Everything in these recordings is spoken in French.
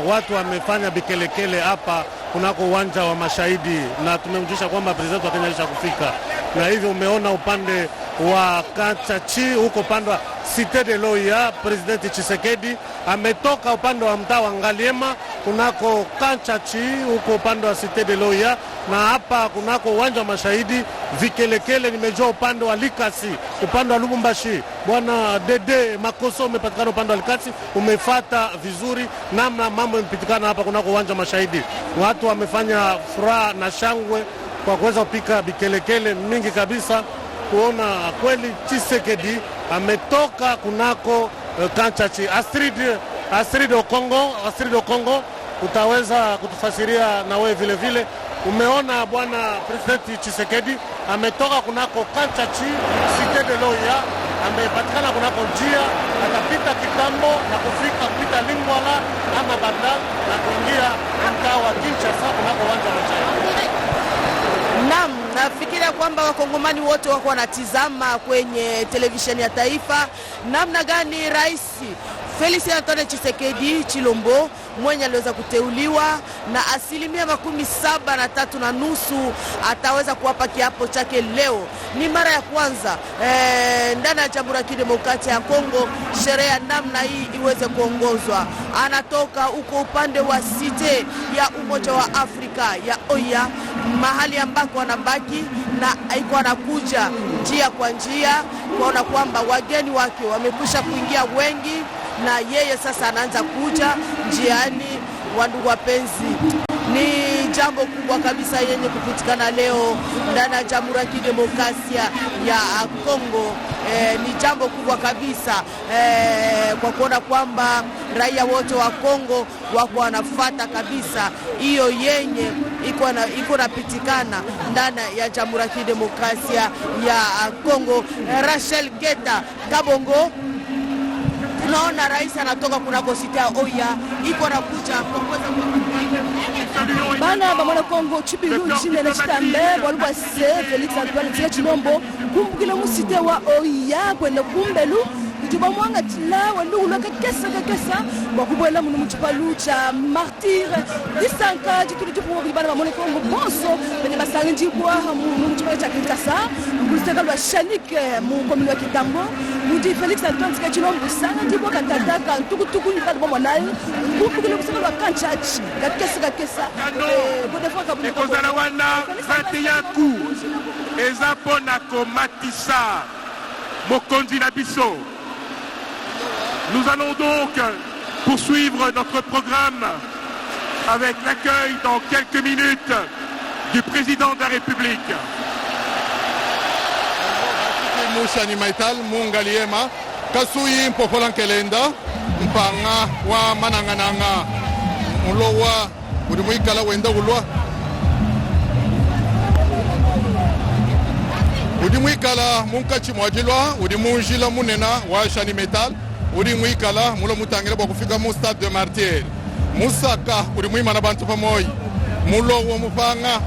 watu wamefanya bikelekele hapa kunako uwanja wa Mashahidi, na tumemjulisha kwamba president wa Kenya alishakufika, na hivyo umeona upande wa Kanchachi huko upande wa Cité de Loya, President Tshisekedi ametoka upande wa mtaa wa Ngaliema kunako Kanchachi huko upande wa Cité de Loya, na hapa kunako uwanja wa Mashahidi vikelekele nimejua upande wa Likasi, upande wa Lubumbashi. Bwana Dede Makoso umepatikana upande wa Likasi, umefuata vizuri namna mambo yamepitikana hapa kunako uwanja wa Mashahidi. Watu wamefanya furaha na shangwe kwa kuweza kupika bikelekele mingi kabisa kuona kweli Tshisekedi ametoka kunako Kanchachi. Astrid Okongo utaweza kutufasiria na wewe vile vile. Umeona bwana President Tshisekedi ametoka kunako Kanchachi Cité de Loya, amepatikana kunako njia, atapita kitambo na kufika kupita Lingwala ama Banda na kuingia mtaa wa Kinshasa kunako uwanja wa Mashahidi. Naam, nafikiria kwamba wakongomani wote wako wanatizama kwenye televisheni ya taifa namna gani Rais Felix Antoine Tshisekedi Chilombo mwenye aliweza kuteuliwa na 73.5% ataweza kuwapa kiapo chake leo. Ni mara ya kwanza ndani ya Jamhuri ya Kidemokrasia ya Kongo sherehe ya namna hii iweze kuongozwa. Anatoka huko upande wa Cité ya Umoja wa Afrika ya Oya, mahali ambako anabaki na iko anakuja njia kwa njia kuona kwamba wageni wake wamekwisha kuingia wengi, na yeye sasa anaanza kuja njiani. Wandugu wapenzi, ni jambo kubwa kabisa yenye kupitikana leo ndani ya Jamhuri ya Kidemokrasia ya Kongo. Ni jambo kubwa kabisa kwa kuona kwamba raia wote wa Kongo wako wanafuata kabisa hiyo yenye iko napitikana ndani ya Jamhuri ya Kidemokrasia ya Kongo. Rachel Geta Kabongo, tunaona rais anatoka kunako Cité ya Oya, iko nakuja kwa kuweza bana bamwana Kongo chibilu chine na chitambe walikuwa Felix Antoine Chilombo kumbukile mu Cité wa Oya kwenda kumbelu kutuba mwanga tila walulu kesa bakubwela mu muchipalu cha martyr disanka jitulitu pour bana bamwana Kongo bonso bene basangi kwa mu muchipalu cha Kinshasa kusiteka lwa Shanik mu komune ya Kitambo mudi Felix Antoine Chilombo sana ndipo katata kantukutuku ni kadu mwanali kumbukile kusema lwa Kanchachi kesa ekozala wana 21 coups eza mpona komatisa mokonzi na biso. Nous allons donc poursuivre notre programme avec l'accueil dans quelques minutes du président de la République. Moussani Maital Mungaliema Kasui Mpofolan Kelenda Mpanga wa Manangananga Ulowa Udimuikala wenda ulwa Udimuikala Munkachi Mwajilwa Udimunjila Munena wa Shani Metal Udimuikala Mulo Mutangela Bakufika mu Stade de Martyr Musaka Udimuimana bantu pamoja Mulo wa Mpanga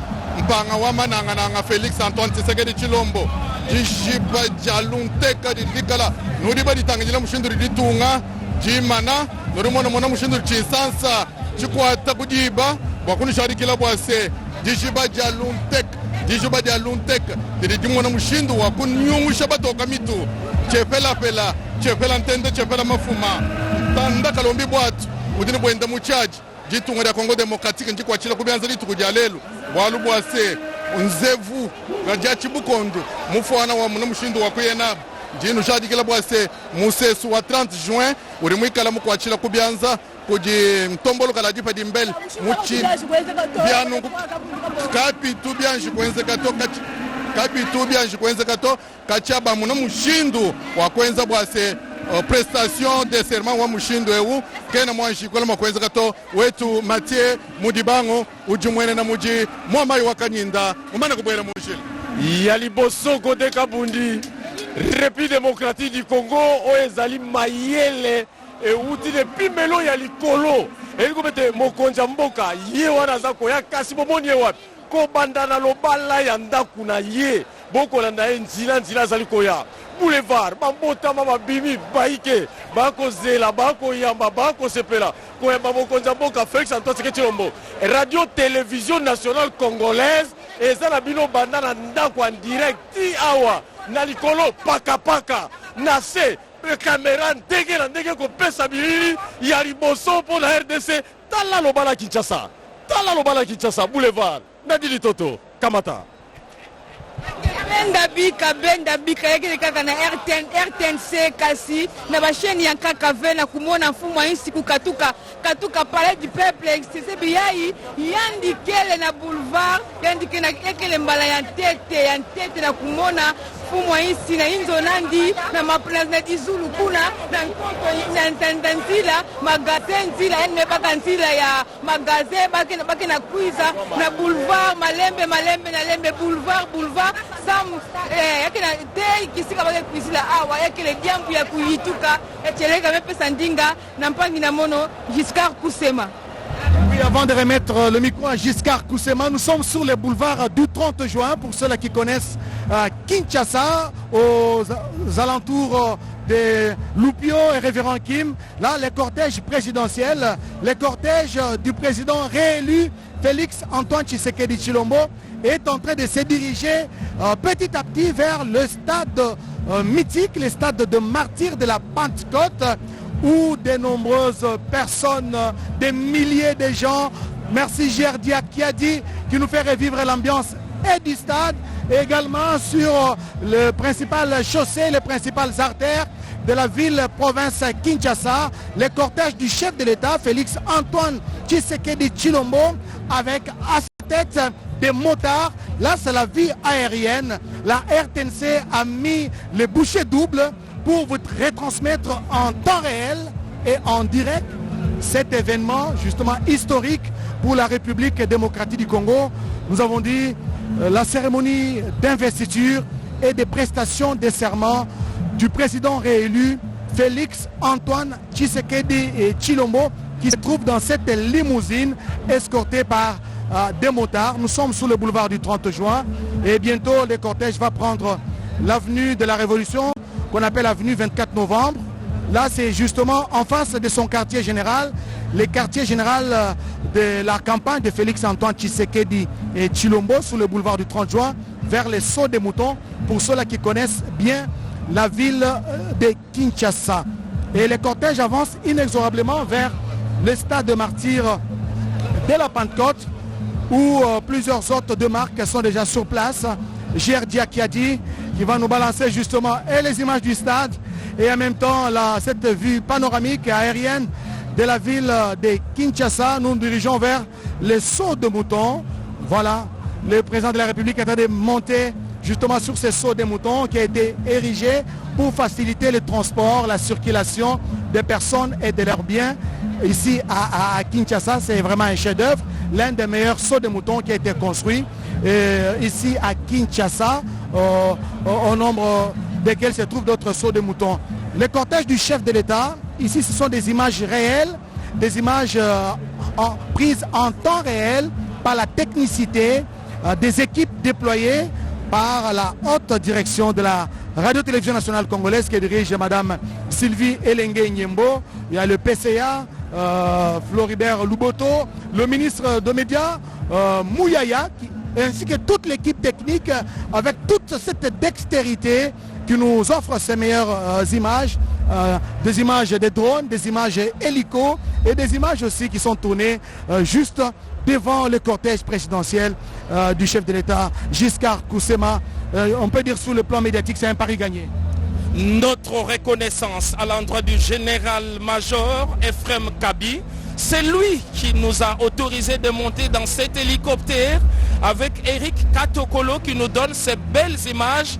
wa Manangananga Felix Antoine Tshisekedi Chilombo Jishiba Jalunteka Dikala Nudiba Ditangila Mushinduri Ditunga Jimana Nurimona Mona Mushinduri Chisansa Chikwata Kujiba Wakunishadikila Bwase Jishiba Jalunteka Didimona Mushindu Wakunyumusha Batoka Mitu Chepela Ntende Chepela Mafuma Tanda Kalombi Bwatu Udini Bwenda Muchaji Jitunga ya Kongo Demokratiki Njikwa Chila Kubianza Litukujalelu Walu Bwase Nzevu Gajachi Bukondo Mufwana wa muna Mushindu Wakuyena Jinu Shadikila Bwase Musesu wa 30 Juin Urimwikala Mukwachila Kubianza Kuji Mtombolo Kalajipa Dimbele Muchi Bianu Kapitu Bianji Kwenze Kato Kachaba muna Mushindu Wakwenza Bwase prestation de serment wa Mushindu ewu Kena mwanshi kwa Kwenze Kato Wetu Mathieu Mudibango Ujumwene na Muji Mwamayi Wakanyinda Umana kubwela Mushila Yaliboso Kode Kabundi République démocratique du Congo Oezali Mayele Euti de Pimelo Yalikolo Elikobete Mokonja Mboka Ye wana zako ya kasi bomoni wapi Ko bandana lobala ya ndaku na ye Boko landa nzila zali koya boulevard bambotama babimi baike bakozela bakoyamba bakosepela koyamba mokonzi ya mboka Félix Antoine Tshisekedi Tshilombo. Radio Télévision Nationale Congolaise eza na bino banda na ndako en direct ti awa na likolo pakapaka na se kamera ndenge na ndenge kopesa bilili ya liboso mpo na RDC. Tala lobala Kinshasa, tala lobala Kinshasa boulevard Nadili Toto Kamata. benda bika yekele kaka na RTNC kasi na basheni ya KKV na kumona mfumo wa insi kukatuka palais du peuple c'est biyai yandikele na boulevard yandike na ekele mbala ya ntete na kumona mfumo wa insi na inzo nandi na maplas na dizulu kuna na nkonto na ntanzila magazin zila ene baka nzila ya magazin bake na kuiza na boulevard malembe na lembe boulevard sam yakena te kisika bake kuizila awa yakele diambu ya kuyituka eteleka mepesa ndinga na mpangi na mono Giscard Koussema. Oui, avant de remettre le micro à Giscard Koussema, nous sommes sur les boulevards du 30 juin pour ceux-là qui connaissent Kinshasa, aux alentours de Loupio et Révérend Kim. Là, les cortèges présidentiels, les cortèges du président réélu Félix Antoine Tshisekedi Tshilombo est en train de se diriger petit à petit vers le stade mythique, le stade de martyrs de la Pentecôte, où de nombreuses personnes, des milliers de gens, merci Gerdia Kiadi qui nous fait revivre l'ambiance et du stade, et également sur le principal chaussée, les principales artères de la ville-province Kinshasa, les cortèges du chef de l'État, Félix Antoine Tshisekedi Tshilombo, avec à sa tête des motards. Là, c'est la vie aérienne. La RTNC a mis les bouchées doubles pour vous retransmettre en temps réel et en direct cet événement justement historique pour la République démocratique du Congo. Nous avons dit la cérémonie d'investiture et des prestations de serment du président réélu Félix Antoine Tshisekedi Tshilombo qui se trouve dans cette limousine escortée par des motards. Nous sommes sous le boulevard du 30 juin et bientôt le cortège va prendre l'avenue de la Révolution qu'on appelle avenue 24 novembre. Là, c'est justement en face de son quartier général, le quartier général de la campagne de Félix Antoine Tshisekedi et Tshilombo sous le boulevard du 30 juin, vers les Sauts des Moutons, pour ceux-là qui connaissent bien la ville de Kinshasa. Et les cortèges avancent inexorablement vers le stade de martyrs de la Pentecôte, où plusieurs autres de marques sont déjà sur place. Gerdia Kiadi qui va nous balancer justement et les images du stade et en même temps cette vue panoramique et aérienne de la ville de Kinshasa. Nous nous dirigeons vers les Sauts de Moutons. Voilà, le président de la République est en train de monter justement sur ces Sauts de Moutons qui a été érigé pour faciliter le transport, la circulation des personnes et de leurs biens. Ici à Kinshasa, c'est vraiment un chef-d'œuvre, l'un des meilleurs sauts de moutons qui a été construit ici à Kinshasa, au nombre desquels se trouvent d'autres sauts de moutons. Le cortège du chef de l'État, ici ce sont des images réelles, des images prises en temps réel par la technicité des équipes déployées par la haute direction de la Radio-Télévision Nationale Congolaise qui dirige Madame Sylvie Elenge Nyembo. Il y a le PCA, Floribert Luboto, le ministre des Médias, Mouyaya, ainsi que toute l'équipe technique avec toute cette dextérité qui nous offre ces meilleures images, des images des drones, des images hélicos et des images aussi qui sont tournées juste devant le cortège présidentiel du chef de l'État, Giscard Koussema. On peut dire sur le plan médiatique, c'est un pari gagné. Notre reconnaissance à l'endroit du général-major Ephraim Kabi, c'est lui qui nous a autorisé de monter dans cet hélicoptère avec Eric Katokolo qui nous donne ces belles images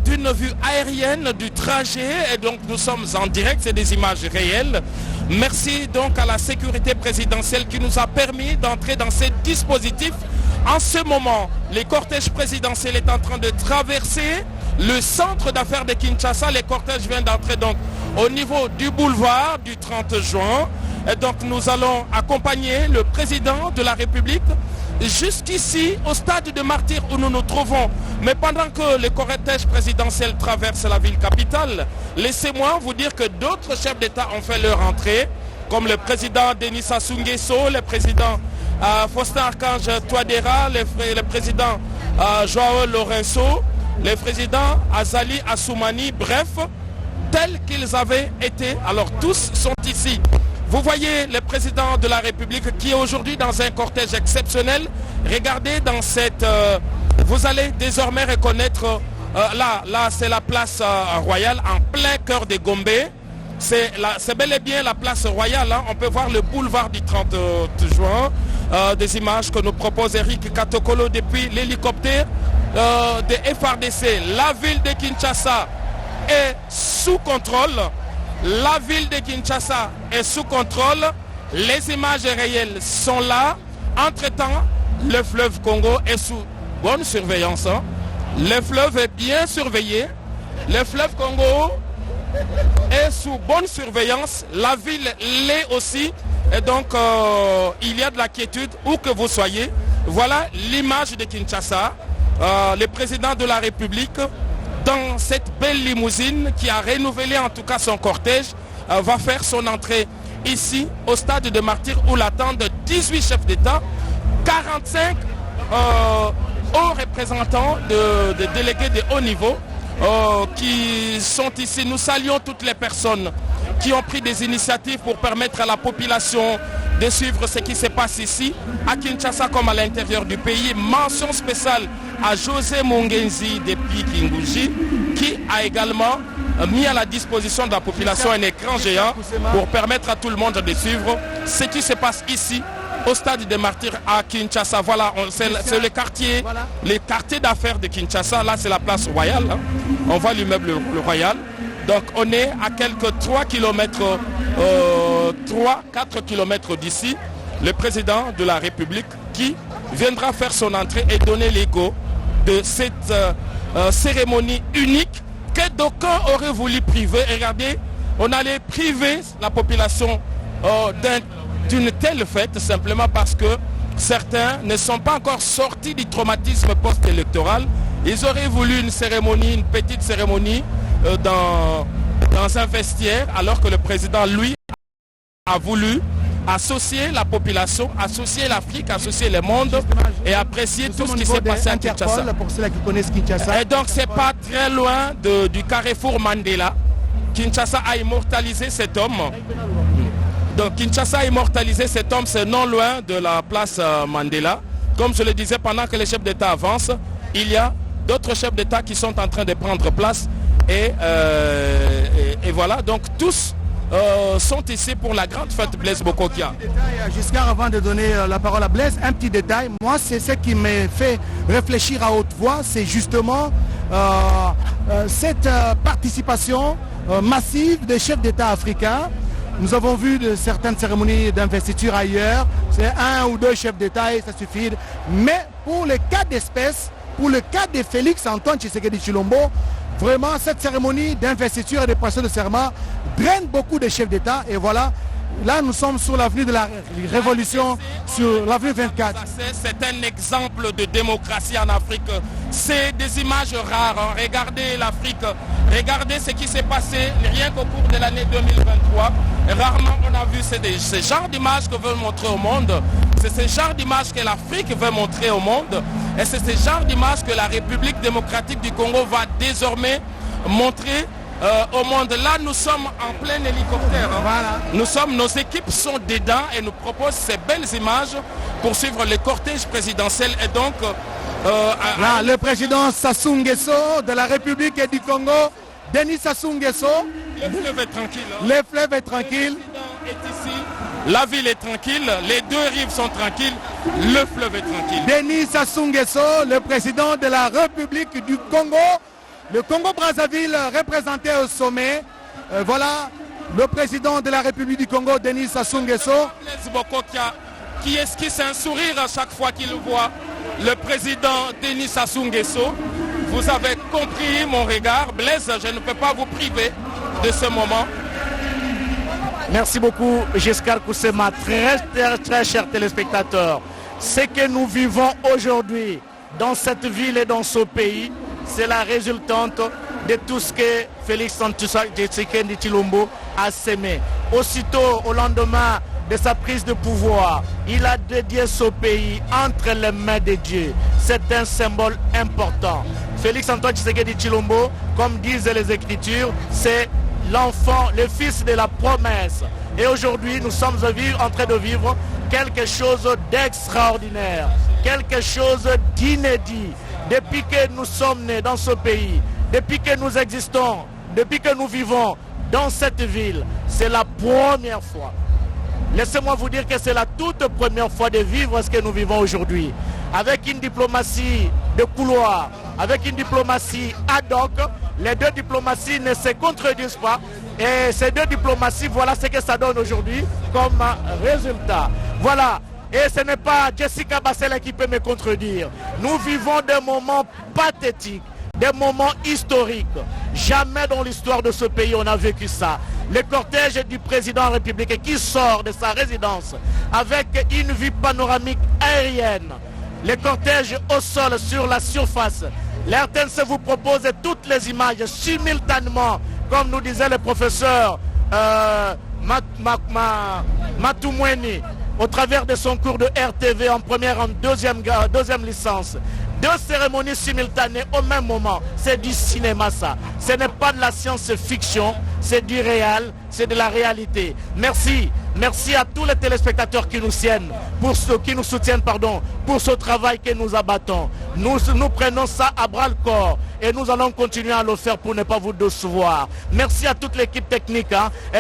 d'une vue aérienne du trajet. Et donc nous sommes en direct, c'est des images réelles. Merci donc à la sécurité présidentielle qui nous a permis d'entrer dans ces dispositifs. En ce moment, le cortège présidentiel est en train de traverser le centre d'affaires de Kinshasa. Les cortèges viennent d'entrer donc au niveau du boulevard du 30 juin. Et donc nous allons accompagner le président de la République jusqu'ici au stade de Martyrs où nous nous trouvons. Mais pendant que le cortège présidentiel traverse la ville capitale, laissez-moi vous dire que d'autres chefs d'État ont fait leur entrée, comme le président Denis Sassou Nguesso, le président Faustin Archange Touadéra, le président Joao Lourenço, le président Azali Assoumani, bref, tels qu'ils avaient été. Alors tous sont ici. Vous voyez le président de la République qui est aujourd'hui dans un cortège exceptionnel. Regardez dans cette... vous allez désormais reconnaître... là c'est la place royale en plein cœur de Gombe. C'est bel et bien la place royale. Hein. On peut voir le boulevard du 30 juin. Des images que nous propose Eric Katokolo depuis l'hélicoptère de FRDC. La ville de Kinshasa est sous contrôle. La ville de Kinshasa est sous contrôle. Les images réelles sont là. Entre-temps, le fleuve Congo est sous bonne surveillance. Hein. Le fleuve est bien surveillé. Le fleuve Congo est sous bonne surveillance. La ville l'est aussi. Et donc, il y a de la quiétude où que vous soyez. Voilà l'image de Kinshasa. Le président de la République, dans cette belle limousine qui a renouvelé en tout cas son cortège, va faire son entrée ici au stade de Martyrs où l'attendent 18 chefs d'État, 45 hauts représentants de délégués de haut niveau qui sont ici. Nous saluons toutes les personnes qui ont pris des initiatives pour permettre à la population de suivre ce qui se passe ici, à Kinshasa comme à l'intérieur du pays. Mention spéciale à José Mungenzi depuis Kinguji, qui a également mis à la disposition de la population un écran géant pour permettre à tout le monde de suivre ce qui se passe ici au stade des Martyrs à Kinshasa. Voilà, c'est le quartier d'affaires de Kinshasa. Là, c'est la place royale. Hein. On voit l'immeuble le royal. Donc, on est à quelques 4 km d'ici. Le président de la République qui viendra faire son entrée et donner l'égo de cette cérémonie unique que d'aucuns auraient voulu priver. Et regardez, on allait priver la population d'une telle fête simplement parce que certains ne sont pas encore sortis du traumatisme post-électoral. Ils auraient voulu une petite cérémonie dans un vestiaire, alors que le président, lui, a voulu associer la population, associer l'Afrique, associer le monde et apprécier tout ce qui s'est passé à Kinshasa. Pour ceux qui connaissent Kinshasa. Et donc c'est pas très loin du carrefour Mandela. Kinshasa a immortalisé cet homme. Donc Kinshasa a immortalisé cet homme, c'est non loin de la place Mandela. Comme je le disais, pendant que les chefs d'État avancent, il y a d'autres chefs d'État qui sont en train de prendre place. Et voilà, donc tous sont ici pour la grande fête Blaise Bokokia. Giscard, avant de donner la parole à Blaise, un petit détail. Moi, c'est ce qui me fait réfléchir à haute voix, c'est justement cette participation massive des chefs d'État africains. Nous avons vu certaines cérémonies d'investiture ailleurs, c'est 1 ou 2 chefs d'État et ça suffit. Mais pour le cas d'espèce, pour le cas de Félix Antoine Tshisekedi Tshilombo, vraiment cette cérémonie d'investiture et de pression de serment draine beaucoup de chefs d'État. Et voilà, là nous sommes sur l'avenue de la Révolution, sur l'avenue 24. C'est un exemple de démocratie en Afrique. C'est des images rares. Regardez l'Afrique, regardez ce qui s'est passé rien qu'au cours de l'année 2023. Rarement on a vu ce genre d'images que veut montrer au monde. C'est ce genre d'image que l'Afrique veut montrer au monde. Et c'est ce genre d'image que la République démocratique du Congo va désormais montrer au monde. Là, nous sommes en plein hélicoptère. Hein. Voilà. Nos équipes sont dedans et nous proposent ces belles images pour suivre le cortège présidentiel. Et donc, là, le président Sassou Nguesso de la République du Congo, Denis Sassou Nguesso. Le fleuve est tranquille. Hein. Le fleuve est tranquille. Le président est ici. La ville est tranquille, les deux rives sont tranquilles, le fleuve est tranquille. Denis Sassou Nguesso, le président de la République du Congo, le Congo-Brazzaville représenté au sommet. Voilà le président de la République du Congo, Denis Sassou Nguesso. Blaise Bokokia, qui esquisse un sourire à chaque fois qu'il voit le président Denis Sassou Nguesso. Vous avez compris mon regard. Blaise, je ne peux pas vous priver de ce moment. Merci beaucoup, Giscard Koussema. Très chers téléspectateurs. Ce que nous vivons aujourd'hui dans cette ville et dans ce pays, c'est la résultante de tout ce que Félix Tshisekedi Tshilombo a sémé. Aussitôt, au lendemain de sa prise de pouvoir, il a dédié ce pays entre les mains de Dieu. C'est un symbole important. Félix Antoine Tshisekedi Tshilombo, comme disent les Écritures, c'est l'enfant, le fils de la promesse. Et aujourd'hui, nous sommes en train de vivre quelque chose d'extraordinaire, quelque chose d'inédit. Depuis que nous sommes nés dans ce pays, depuis que nous existons, depuis que nous vivons dans cette ville, c'est la première fois. Laissez-moi vous dire que c'est la toute première fois de vivre ce que nous vivons aujourd'hui. Avec une diplomatie de couloir, avec une diplomatie ad hoc, les deux diplomaties ne se contredisent pas. Et ces deux diplomaties, voilà ce que ça donne aujourd'hui comme résultat. Voilà. Et ce n'est pas Jessica Bassela qui peut me contredire. Nous vivons des moments pathétiques, des moments historiques. Jamais dans l'histoire de ce pays on a vécu ça. Le cortège du président républicain qui sort de sa résidence avec une vue panoramique aérienne. Le cortège au sol sur la surface. L'RTNC vous propose toutes les images simultanément, comme nous disait le professeur Matoumweni, au travers de son cours de RTV en première et en deuxième licence. Deux cérémonies simultanées au même moment. C'est du cinéma ça. Ce n'est pas de la science-fiction, c'est du réel, c'est de la réalité. Merci. Merci à tous les téléspectateurs qui nous soutiennent, pour ce travail que nous abattons. Nous prenons ça à bras le corps et nous allons continuer à le faire pour ne pas vous décevoir. Merci à toute l'équipe technique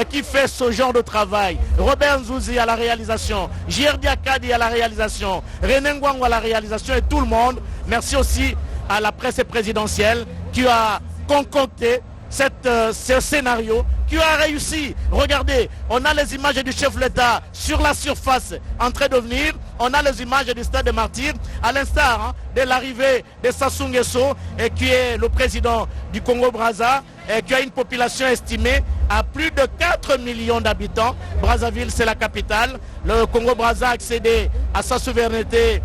qui fait ce genre de travail. Robert Nzouzi à la réalisation, Jirdi Akadi à la réalisation, René Ngwango à la réalisation et tout le monde. Merci aussi à la presse présidentielle qui a concocté ce scénario, qui a réussi. Regardez, on a les images du chef de l'État sur la surface en train de venir. On a les images du stade des Martyrs, à l'instar de l'arrivée de Sassou Nguesso, qui est le président du Congo-Brazza, qui a une population estimée à plus de 4 millions d'habitants. Brazzaville, c'est la capitale. Le Congo-Brazza a accédé à sa souveraineté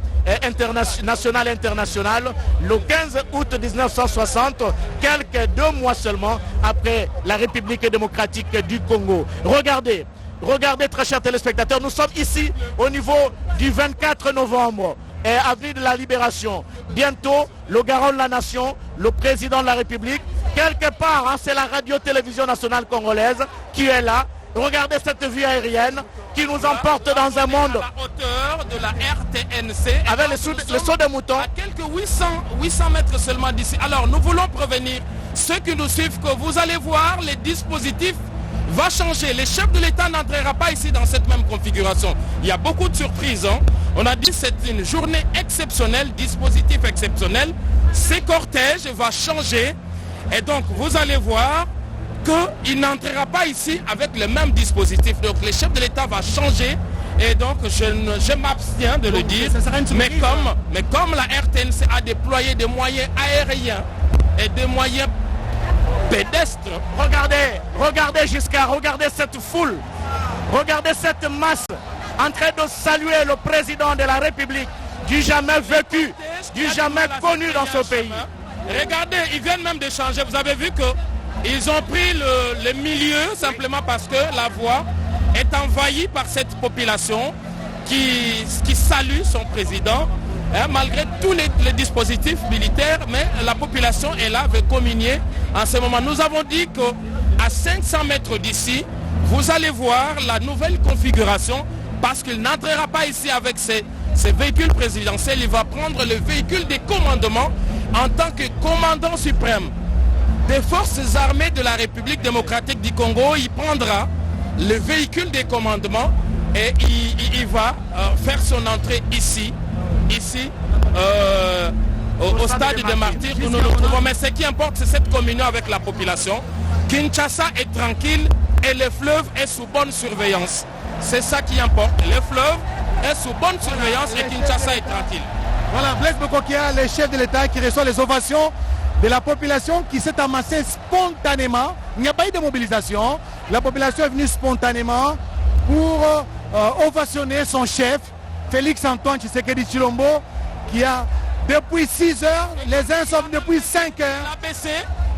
nationale et internationale le 15 août 1960, quelques 2 mois seulement après la République démocratique du Congo. Regardez, très chers téléspectateurs, nous sommes ici au niveau du 24 novembre, avenue de la Libération. Bientôt, le garant de la nation, le président de la République, quelque part, c'est la radio-télévision nationale congolaise qui est là. Regardez cette vue aérienne qui nous emporte dans un monde à la hauteur de la RTNC avec le saut des moutons à quelques 800 mètres seulement d'ici. Alors nous voulons prévenir ceux qui nous suivent que vous allez voir, les dispositifs va changer. Le chef de l'État n'entrera pas ici dans cette même configuration. Il y a beaucoup de surprises. On a dit que c'est une journée exceptionnelle, dispositif exceptionnel. Ce cortège va changer et donc vous allez voir qu'il n'entrera pas ici avec le même dispositif. Donc le chef de l'État va changer et donc je m'abstiens de le dire. Mais comme la RTNC a déployé des moyens aériens et des moyens pédestres. Regardez Giscard, regardez cette foule, regardez cette masse en train de saluer le président de la République, du jamais vécu, du jamais connu dans ce pays. Regardez, ils viennent même de changer. Vous avez vu qu'ils ont pris le milieu simplement parce que la voie est envahie par cette population qui salue son président. Malgré tous les dispositifs militaires, mais la population est là, veut communier en ce moment. Nous avons dit qu'à 500 mètres d'ici, vous allez voir la nouvelle configuration parce qu'il n'entrera pas ici avec ses véhicules présidentiels. Il va prendre le véhicule des commandements en tant que commandant suprême des forces armées de la République démocratique du Congo. Il prendra le véhicule des commandements et il va faire son entrée ici au stade des Martyrs où nous nous trouvons. Mais ce qui importe, c'est cette communion avec la population. Kinshasa est tranquille et le fleuve est sous bonne surveillance. C'est ça qui importe. Le fleuve est sous bonne surveillance et Kinshasa est tranquille. Voilà, Blaise Bokokia, le chef de l'État qui reçoit les ovations de la population qui s'est amassée spontanément. Il n'y a pas eu de mobilisation. La population est venue spontanément pour ovationner son chef, Félix Antoine Tshisekedi Tshilombo, qui a depuis 6 heures, les uns sont depuis 5 heures.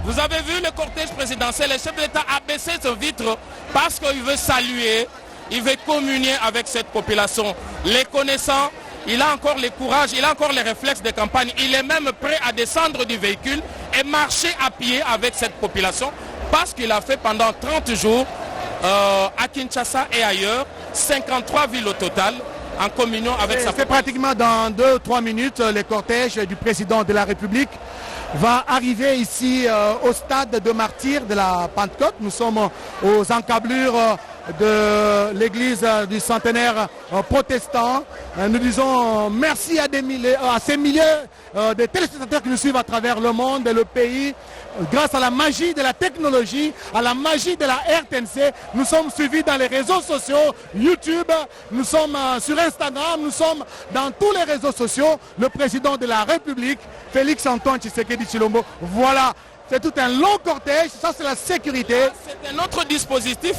Vous avez vu le cortège présidentiel, le chef de l'État a baissé son vitre parce qu'il veut saluer, il veut communier avec cette population. Les connaissant, il a encore le courage, il a encore les réflexes de campagne. Il est même prêt à descendre du véhicule et marcher à pied avec cette population parce qu'il a fait pendant 30 jours à Kinshasa et ailleurs, 53 villes au total, en communion avec sa population. C'est pratiquement dans 2-3 minutes, le cortège du président de la République va arriver ici au stade de Martyrs de la Pentecôte. Nous sommes aux encablures de l'église du centenaire protestant. Nous disons merci à ces milliers de téléspectateurs qui nous suivent à travers le monde et le pays. Grâce à la magie de la technologie, à la magie de la RTNC, nous sommes suivis dans les réseaux sociaux, YouTube, nous sommes sur Instagram, nous sommes dans tous les réseaux sociaux. Le président de la République, Félix Antoine Tshisekedi Tshilombo, voilà, c'est tout un long cortège, ça c'est la sécurité. C'est un autre dispositif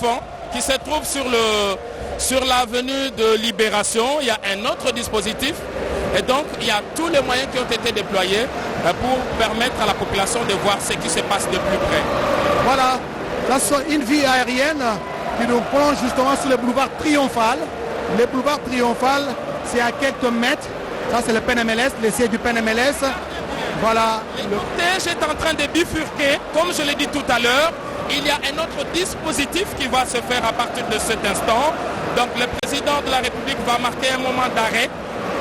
qui se trouve sur l'avenue de Libération. Il y a un autre dispositif et donc il y a tous les moyens qui ont été déployés pour permettre à la population de voir ce qui se passe de plus près. Voilà, là c'est une vie aérienne qui nous plonge justement sur le boulevard Triomphal. Le boulevard Triomphal, c'est à quelques mètres. Ça c'est le PNMLS, le siège du PNMLS. Voilà. Le cortège est en train de bifurquer, comme je l'ai dit tout à l'heure. Il y a un autre dispositif qui va se faire à partir de cet instant. Donc le président de la République va marquer un moment d'arrêt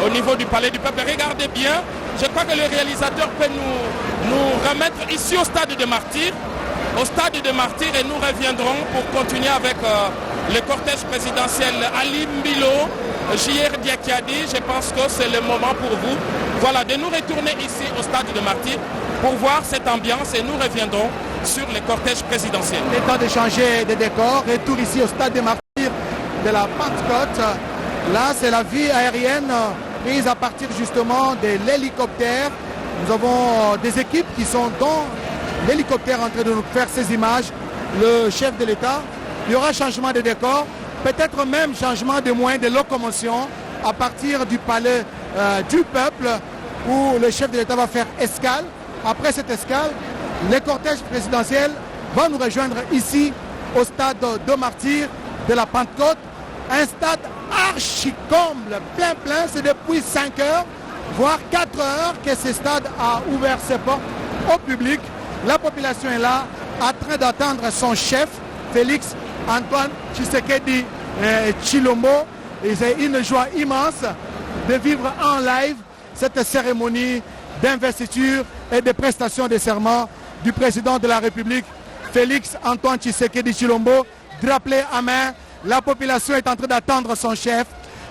au niveau du palais du peuple. Regardez bien, je crois que le réalisateur peut nous remettre ici au stade de Martyrs. Au stade de Martyrs et nous reviendrons pour continuer avec le cortège présidentiel Ali Mbilo, JR Diakiadi. Je pense que c'est le moment pour vous, voilà, de nous retourner ici au stade de Martyrs pour voir cette ambiance et nous reviendrons sur le cortège présidentiel. Il est temps de changer de décor. Retour ici au stade des Martyrs de la Pentecôte. Là, c'est la vie aérienne prise à partir justement de l'hélicoptère. Nous avons des équipes qui sont dans l'hélicoptère en train de nous faire ces images. Le chef de l'État, il y aura changement de décor, peut-être même changement de moyens de locomotion à partir du palais du peuple où le chef de l'État va faire escale. Après cette escale, le cortège présidentiel va nous rejoindre ici au stade de Martyrs de la Pentecôte. Un stade archi-comble, plein, c'est depuis 5 heures, voire 4 heures que ce stade a ouvert ses portes au public. La population est là, en train d'attendre son chef, Félix Antoine Tshisekedi Tshilombo. Et c'est une joie immense de vivre en live cette cérémonie d'investiture et de prestation de serment du président de la République, Félix Antoine Tshisekedi Tshilombo. Drapeau à main, la population est en train d'attendre son chef,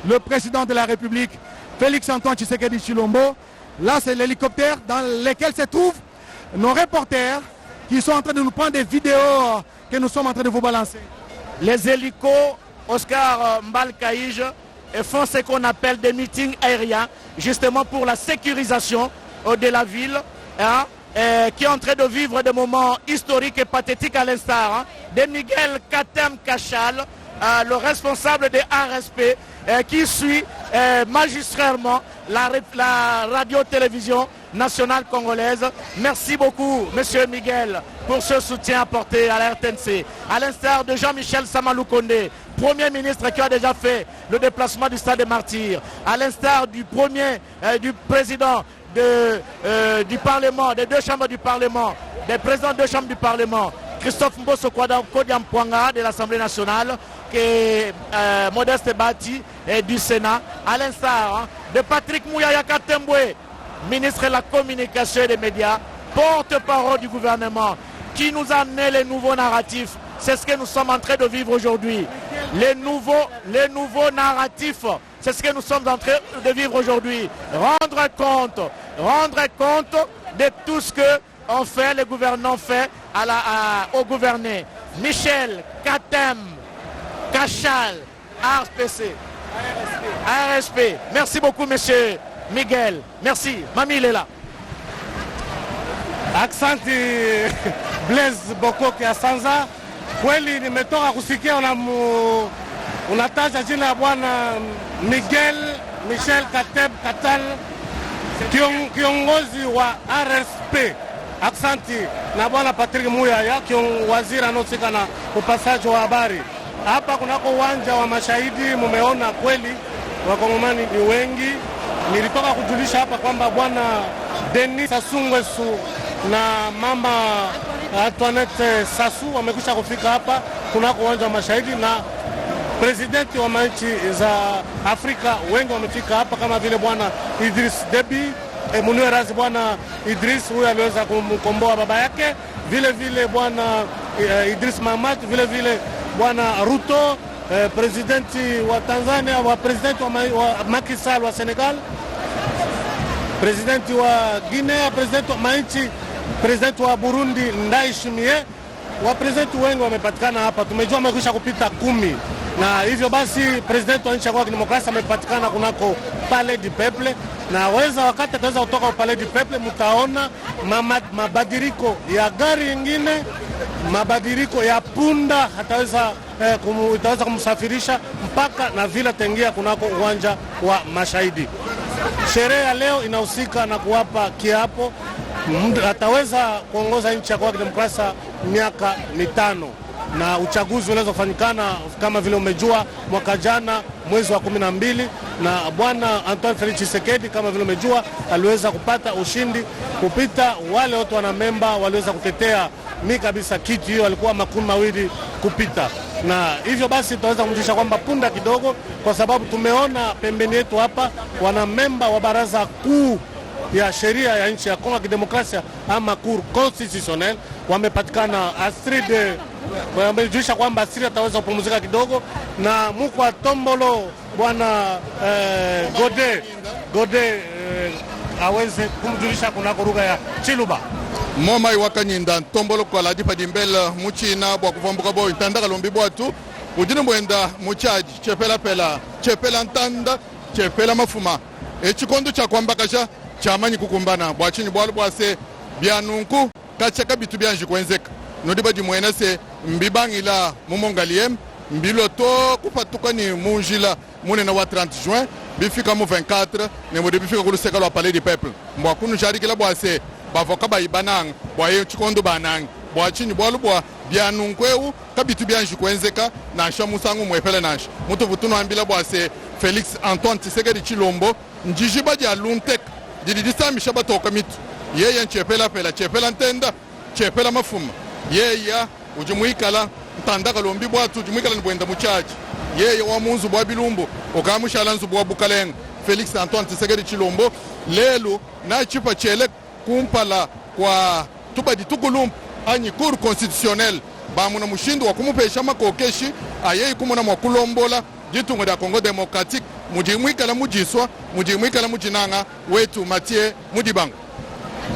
le président de la République, Félix Antoine Tshisekedi Tshilombo. Là, c'est l'hélicoptère dans lequel se trouvent nos reporters qui sont en train de nous prendre des vidéos que nous sommes en train de vous balancer. Les hélicos, Oscar Mbalkaïj, font ce qu'on appelle des meetings aériens, justement pour la sécurisation de la ville, qui est en train de vivre des moments historiques et pathétiques à l'instar de Miguel Katem Kachal, le responsable de RSP, qui suit magistralement la radio-télévision nationale congolaise. Merci beaucoup, Monsieur Miguel, pour ce soutien apporté à la RTNC. À l'instar de Jean-Michel Samalou Kondé, Premier ministre qui a déjà fait le déplacement du stade des Martyrs, à l'instar du du président du Parlement, des 2 chambres du Parlement, des présidents de 2 chambres du Parlement, Christophe Mbosso Kodiampouanga de l'Assemblée nationale, qui est Modeste Bati et du Sénat, à l'instar de Patrick Mouyaya Katembwe, ministre de la Communication et des Médias, porte-parole du gouvernement, qui nous a amené les nouveaux narratifs. C'est ce que nous sommes en train de vivre aujourd'hui. Les nouveaux narratifs, c'est ce que nous sommes en train de vivre aujourd'hui. Rendre compte de tout ce que on fait, les gouvernants fait aux gouvernés. Michel Katem Kachal, RSP. Merci beaucoup, monsieur Miguel. Merci. Mamie, il est là. Aksanti Blaise Bokoke ya Sanza. Kweli nimetoka kusikia unataja jina ya bwana Michel Kateb Katal, kiongozi wa RSP. Aksanti na bwana Patrick Muyaya, waziri anaohusika na upasaji wa habari. Hapa kunako uwanja wa Mashahidi, mumeona kweli wakongomani ni wengi. Nilitoka kujulisha hapa kwamba bwana Denis Sassou Nguesso na mama Antoinette Sassou wamekwisha kufika hapa kunako uwanja wa Mashahidi, na presidenti wa manchi za Afrika wengi wamefika hapa kama vile bwana Idris Deby, Muniwerazi bwana Idris, huyu aliweza kumkomboa baba yake, vile vile bwana Idris Mahamat, vile vile bwana Ruto, presidenti wa Tanzania, wa presidenti wa Macky Sall wa Senegal, presidenti wa Guinea, presidenti wa manchi, presidenti wa Burundi Ndayishimiye. Wa presidenti wengi wamepatikana hapa, tumejua wamekwisha kupita 10, na hivyo basi presidenti wa nchi ya Kidemokrasia amepatikana kunako Palais du Peuple, na wakati ataweza kutoka Palais du Peuple mtaona mabadiliko ya gari nyingine, mabadiliko ya punda itaweza kumsafirisha mpaka na vile tengia kunako uwanja wa Mashahidi. Sherehe ya leo inahusika na kuwapa kiapo, ataweza kuongoza nchi ya Kidemokrasia miaka 5, na uchaguzi unaweza kufanyikana kama vile umejua mwaka jana mwezi wa 12, na bwana Antoine Felix Tshisekedi kama vile umejua aliweza kupata ushindi kupita wale wote wana memba waliweza kutetea kabisa kitu hiyo, walikuwa 2 kupita. Na hivyo basi tutaweza kumjisha kwamba punda kidogo, kwa sababu tumeona pembeni yetu hapa wana memba wa baraza kuu ya sheria ya nchi ya Kongo ya Kidemokrasia ama Cour Constitutionnelle wamepatikana. Astrid wamejulisha kwamba Astrid ataweza kupumzika kidogo, na Mukwa Tombolo bwana Gode aweze kumjulisha kunako lugha ya Chiluba. Moma iwakanyinda Tombolo kwa ladi padimbela muchina bwa kuvambuka bo intanda kalombi bwatu udini mwenda muchaji chepela ntanda chepela mafuma echikondo cha kwamba kasha chamanyi kukumbana bwachini bwalu bwase byanunku kachaka bitu byanji kwenzeka nodi badi mwena se mbibangila mumongaliem mbiloto kupatuka ni munjila munena wa 30 juin bifika mu 24 ne modi bifika kuluseka lwa Palais du Peuple mbwakunu jarikila bwase bavoka bayibanang bwaye chikondo banang bwachini bwalu bwa byanunkweu kabitu byanji kwenzeka na shamusangu mwepele nash mutu vutuno ambila bwase Felix Antoine Tshisekedi Chilombo njiji badi aluntek dididisa batoka mitu yeye chepela ntenda chepela mafuma yeye ujimuikala ntanda kalombi bwatu ujimuikala nibwenda muchaji yeye wa munzu bwa bilumbu okamushala nzu bwa bukalenga Felix Antoine Tshisekedi Chilombo lelo na chipa chele kumpala kwa tubadi tukulumbu anyi Cour Constitutionnelle bamuna mushindu wa kumupesha makokeshi ayeyi kumuna mwakulombola jitungo da Congo Democratique mujimwikala mujiswa mujimwikala mujinanga wetu Mathieu Mudibango.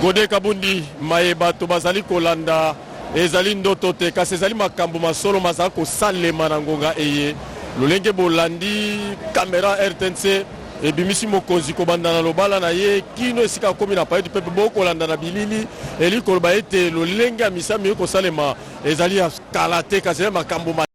Gode Kabundi mayeba to bazali kolanda ezali ndoto te kasi ezali makambo masolo mazali kosalema na ngonga eye lolenge bolandi kamera RTNC ebimisi mokonzi kobanda na lobala na ye kino esika komi na Palais du Peuple bokolanda na bilili eli koloba ete lolenge ya misami ekosalema ezali ya kala te kasi makambo